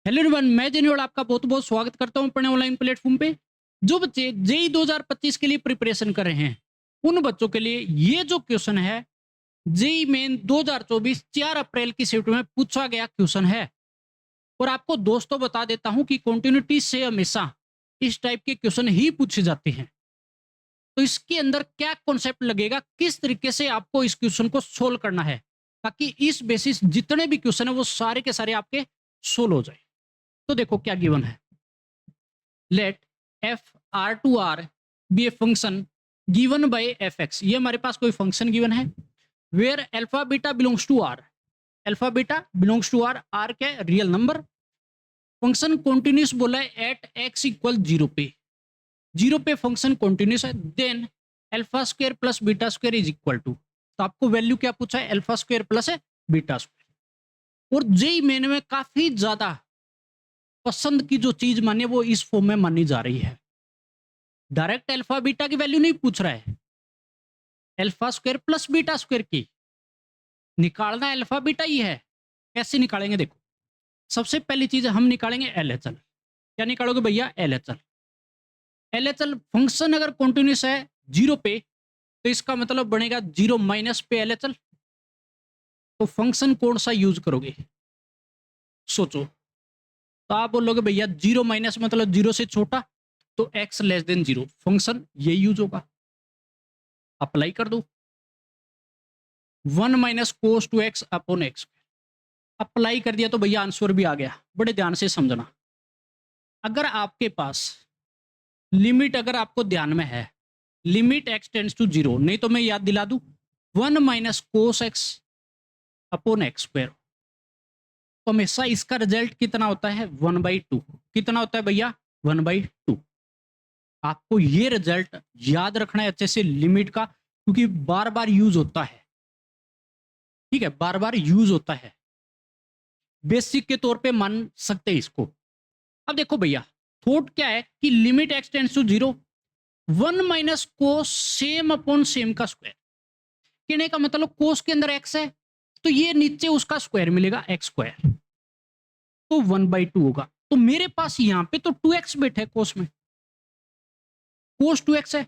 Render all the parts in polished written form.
Hello everyone, मैं genuine आपका बहुत बहुत स्वागत करता हूं अपने ऑनलाइन प्लेटफॉर्म पे। जो बच्चे जेई 2025 के लिए प्रिपरेशन कर रहे हैं, उन बच्चों के लिए ये जो क्वेश्चन है, जेई मेन 2024 4 अप्रैल की शिफ्ट में पूछा गया क्वेश्चन है। और आपको दोस्तों बता देता हूं कि कंटिन्यूटी से हमेशा इस टाइप के क्वेश्चन ही पूछे जाते हैं। तो इसके अंदर क्या कॉन्सेप्ट लगेगा, किस तरीके से आपको इस क्वेश्चन को सोल्व करना है, ताकि इस बेसिस जितने भी क्वेश्चन है वो सारे के सारे आपके सोल्व हो जाए। तो देखो क्या गिवन है। Let F R to R be a function given by F X. ये हमारे पास कोई फंक्शन गिवन है where alpha beta belongs to R. Alpha beta belongs to R, R क्या रियल नंबर। फंक्शन कॉन्टिन्यूस बोला है at X equal zero पे function continuous है। Then alpha square plus beta square is equal to, तो आपको value क्या पूछा है, अल्फा स्क्वायर प्लस है बीटा स्क्वायर। और जेई मेन में काफी ज्यादा पसंद की जो चीज मानी वो इस फॉर्म में मानी जा रही है। डायरेक्ट अल्फा बीटा की वैल्यू नहीं पूछ रहा है, alpha square plus beta square की निकालना अल्फा बीटा ही है। कैसे निकालेंगे देखो। सबसे पहली चीज हम निकालेंगे एलएचएल। क्या निकालोगे भैया, एलएचएल। एलएचएल फंक्शन अगर कंटिन्यूस है जीरो पे, तो इसका मतलब बनेगा जीरो माइनस पे एलएचएल। तो फंक्शन कौन सा यूज करोगे, सोचो। तो आप बोलोगे भैया जीरो माइनस मतलब जीरो से छोटा, तो X less than zero, function ये यूज होगा। अप्लाई कर दो, 1 minus cos two X upon X. Apply कर दिया तो भैया आंसर भी आ गया। बड़े ध्यान से समझना, अगर आपके पास लिमिट अगर आपको ध्यान में है, limit X tends to zero, नहीं तो मैं याद दिला दूं 1 minus cos X upon X square. तो हमेशा इसका रिजल्ट कितना होता है, 1/2। कितना होता है भैया, 1/2। आपको ये रिजल्ट याद रखना है अच्छे से लिमिट का, क्योंकि बार बार यूज होता है। ठीक है, बार बार यूज होता है, बेसिक के तौर पे मान सकते हैं इसको। अब देखो भैया, थॉट क्या है कि limit X tends to zero, 1 minus cos same upon same का स्क्वायर। कहने का मतलब कोस के अंदर एक्स है, तो ये नीचे उसका स्क्वायर मिलेगा एक्स स्क्वायर, तो 1/2 होगा। तो मेरे पास यहां पे तो 2x बैठा है कोस में, कोस 2x है,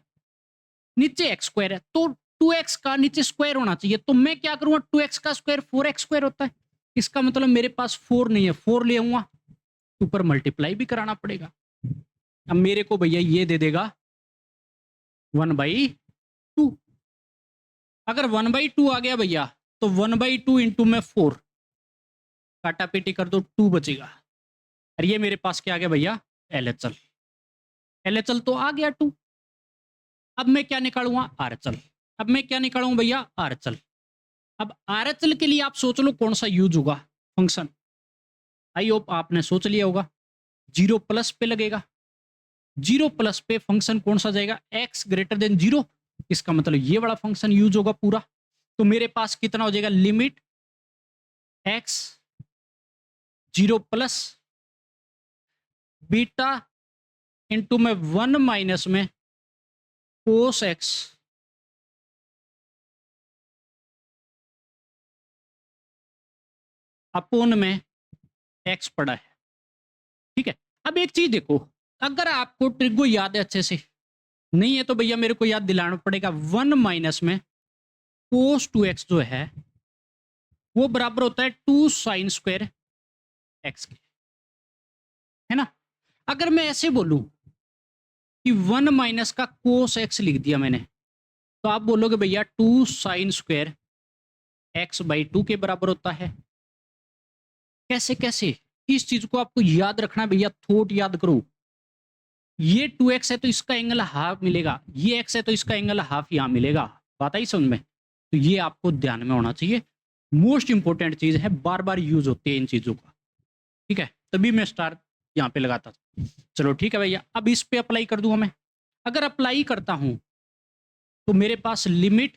नीचे एक्स स्क्वायर है, तो 2x का नीचे स्क्वायर होना चाहिए। तो मैं क्या करूंगा, 2x का स्क्वायर 4x स्क्वायर होता है। इसका मतलब मेरे पास 4 नहीं है, 4 ले आऊंगा, ऊपर मल्टीप्लाई भी कराना पड़ेगा। अब मेरे को भैया ये दे देगा 1/2। अगर 1/2 आ गया भैया, तो 1/2 इंटू में 4, काटा पीटी कर दो, 2 बचेगा। और ये मेरे पास क्या आ गया भैया, एलएचएल। एलएचएल तो आ गया 2। अब मैं क्या निकालूंगा, आरएचएल। अब मैं क्या निकालूंगा भैया, आरएचएल। अब आरएचएल के लिए आप सोच लो कौन सा यूज होगा फंक्शन। आई होप आपने सोच लिया होगा। जीरो प्लस पे लगेगा, जीरो प्लस पे फंक्शन कौन सा जाएगा, एक्स ग्रेटर देन जीरो। इसका मतलब ये वाला फंक्शन यूज होगा पूरा। तो मेरे पास कितना हो जाएगा, limit x zero plus beta into में 1 माइनस में कोस एक्स अपोन में एक्स पड़ा है। ठीक है, अब एक चीज देखो, अगर आपको ट्रिक को याद है अच्छे से, नहीं है तो भैया मेरे को याद दिलाना पड़ेगा। 1 माइनस में कोस 2x जो है वो बराबर होता है 2 साइन स्क्वायर एक्स के, है ना। अगर मैं ऐसे बोलूं कि 1 माइनस का कोस एक्स लिख दिया मैंने, तो आप बोलोगे भैया 2 साइन स्क्वायर x/2 के बराबर होता है। कैसे कैसे, इस चीज को आपको याद रखना भैया, थोट याद करो। ये 2x है तो इसका एंगल हाफ मिलेगा, ये x है तो इसका एंगल हाफ यहां मिलेगा। बात आई समझ में, तो ये आपको ध्यान में होना चाहिए। मोस्ट इंपॉर्टेंट चीज है, बार बार यूज होती है इन चीजों का। ठीक है, तभी मैं स्टार यहाँ पे लगाता था। चलो ठीक है भैया, अब इस पे अप्लाई कर दूंगा मैं। अगर अप्लाई करता हूं तो मेरे पास limit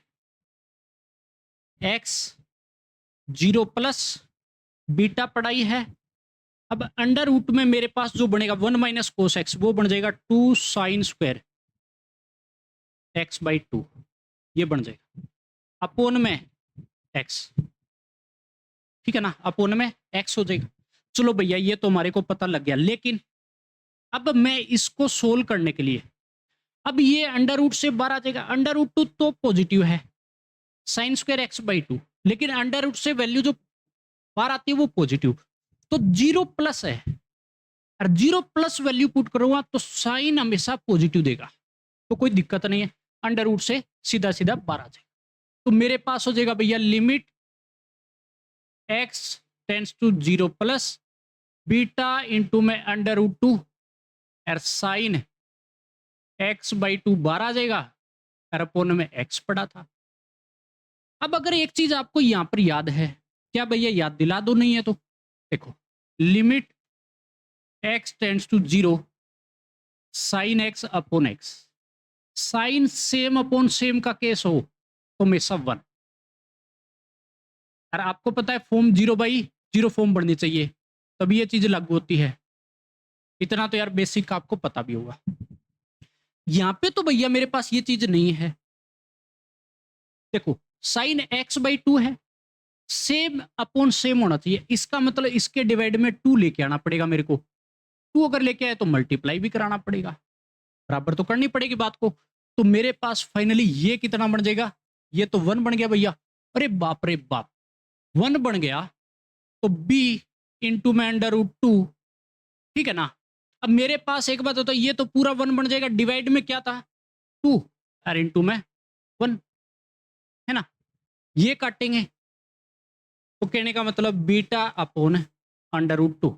x zero plus beta पढ़ाई है। अब अंडर रूट में मेरे पास जो बनेगा 1 माइनस कोस एक्स, वो बन जाएगा 2 साइन स्क्वायर x/2, ये बन जाएगा अपोन में एक्स। ठीक है ना, अपोन में एक्स हो जाएगा। चलो भैया ये तो हमारे को पता लग गया, लेकिन अब मैं इसको सोल्व करने के लिए, अब ये अंडर रूट से बाहर आ जाएगा। अंडर रूट 2 तो पॉजिटिव है, साइन स्क्वायर एक्स बाई 2, लेकिन अंडर रूट से वैल्यू जो बाहर आती है वो पॉजिटिव, तो 0 प्लस है, और 0 प्लस वैल्यू पुट करूंगा तो साइन हमेशा पॉजिटिव देगा, तो कोई दिक्कत नहीं है, अंडर रूट से सीधा सीधा बाहर आ जाएगा। तो मेरे पास हो जाएगा भैया limit x tends to 0 plus beta into में अंडर रूट 2 और साइन x बाई 2 बाहर आ जाएगा, और अपोन में x पड़ा था। अब अगर एक चीज आपको यहां पर याद है, क्या भैया याद दिला दो, नहीं है तो देखो, limit x tends to 0 sine x upon x, sine same upon same का केस हो तो हमेशा 1, और आपको पता है फॉर्म 0/0 फॉर्म बननी चाहिए, तभी ये चीज लागू होती है। इतना तो यार बेसिक आपको पता भी होगा। यहां पे तो भैया मेरे पास ये चीज नहीं है, देखो साइन x/2 है, सेम अपॉन सेम होना चाहिए, इसका मतलब इसके डिवाइड में 2 लेके आना पड़ेगा मेरे को, 2 अगर लेके आए तो मल्टीप्लाई भी कराना पड़ेगा, बराबर तो करनी पड़ेगी बात को। तो मेरे पास फाइनली ये कितना बन जाएगा, ये तो 1 बन गया भैया, अरे बाप रे बाप 1 बन गया, तो b इंटू में अंडर रूट 2, ठीक है ना। अब मेरे पास एक बात होता है, ये तो पूरा 1 बन जाएगा, डिवाइड में क्या था 2 और इंटू में 1, है ना, ये काटेंगे तो कहने का मतलब बीटा अपॉन अंडर रूट 2,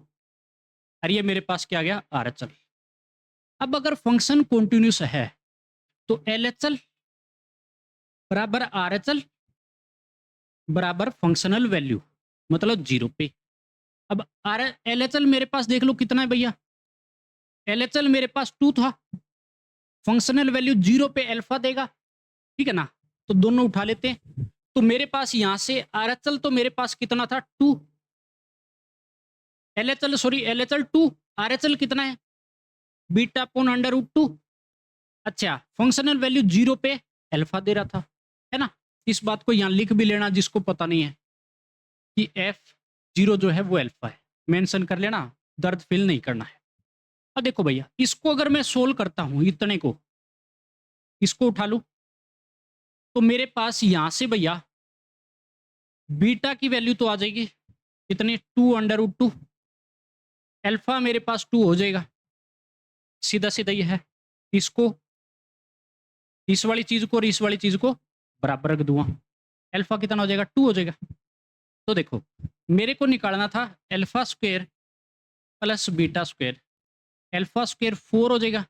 और ये मेरे पास क्या आ गया RHL। अब अगर फंक्शन कॉन्टिन्यूस है तो LHL बराबर RHL बराबर फंक्शनल वैल्यू, मतलब 0 पे। अब LHL मेरे पास देख लो कितना है भैया, LHL मेरे पास 2 था, फंक्शनल वैल्यू 0 पे अल्फा देगा, ठीक है ना, तो दोनों उठा लेते हैं। तो मेरे पास यहां से RHL तो मेरे पास कितना था 2, LHL 2, RHL कितना है बीटा अपॉन अंडर रूट 2। अच्छा, फंक्शनल वैल्यू 0 पे अल्फा दे रहा था, है ना, इस बात को यहां लिख भी लेना जिसको पता नहीं है कि F0 जो है वो अल्फा है, मेंशन कर लेना, दर्द फील नहीं करना है। अब देखो भैया इसको अगर मैं सोल्व करता हूं, इतने को इसको उठा लूं, तो मेरे पास यहां से भैया बीटा की वैल्यू तो आ जाएगी कितनी 2 अंडर रूट 2, अल्फा मेरे पास 2 हो जाएगा, सीधा सीधा ये है, इसको इस वाली चीज को और इस वाली चीज को बराबर रख दूंगा, अल्फा कितना हो जाएगा 2 हो जाएगा। तो देखो मेरे को निकालना था alpha square plus beta square, alpha square 4 हो जाएगा,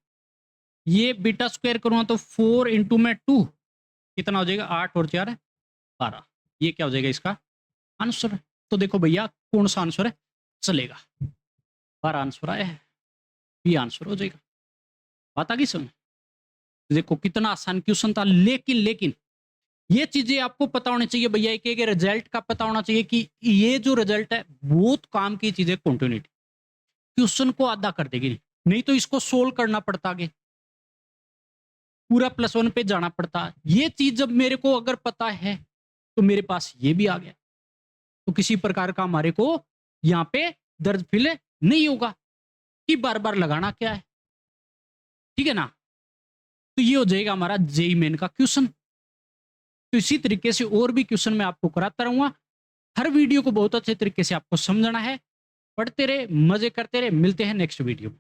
ये बीटा स्क्वायर करूँगा तो 4 इंटू में 2 कितना हो जाएगा 8 और 4 12, ये क्या हो जाएगा इसका आंसर। तो देखो भैया कौन सा आंसर है चलेगा, 12 आंसर आया है, ये आंसर हो जाएगा। बात आ गई समझ, देखो कितना आसान क्वेश्चन था, लेकिन ये चीजें आपको पता होनी चाहिए भैया, एक रिजल्ट का पता होना चाहिए कि ये जो रिजल्ट है बहुत काम की चीज है, कंटिन्यूटी क्वेश्चन को आधा कर देगी, नहीं तो इसको सोल्व करना पड़ता आगे, पूरा +1 पे जाना पड़ता। ये चीज जब मेरे को अगर पता है तो मेरे पास ये भी आ गया, तो किसी प्रकार का हमारे को यहाँ पे दर्द फील नहीं होगा कि बार बार लगाना क्या है, ठीक है ना। तो ये हो जाएगा हमारा जेईई मेन का क्वेश्चन। तो इसी तरीके से और भी क्वेश्चन मैं आपको कराता रहूंगा, हर वीडियो को बहुत अच्छे तरीके से आपको समझना है, पढ़ते रहे, मजे करते रहे, मिलते हैं नेक्स्ट वीडियो में।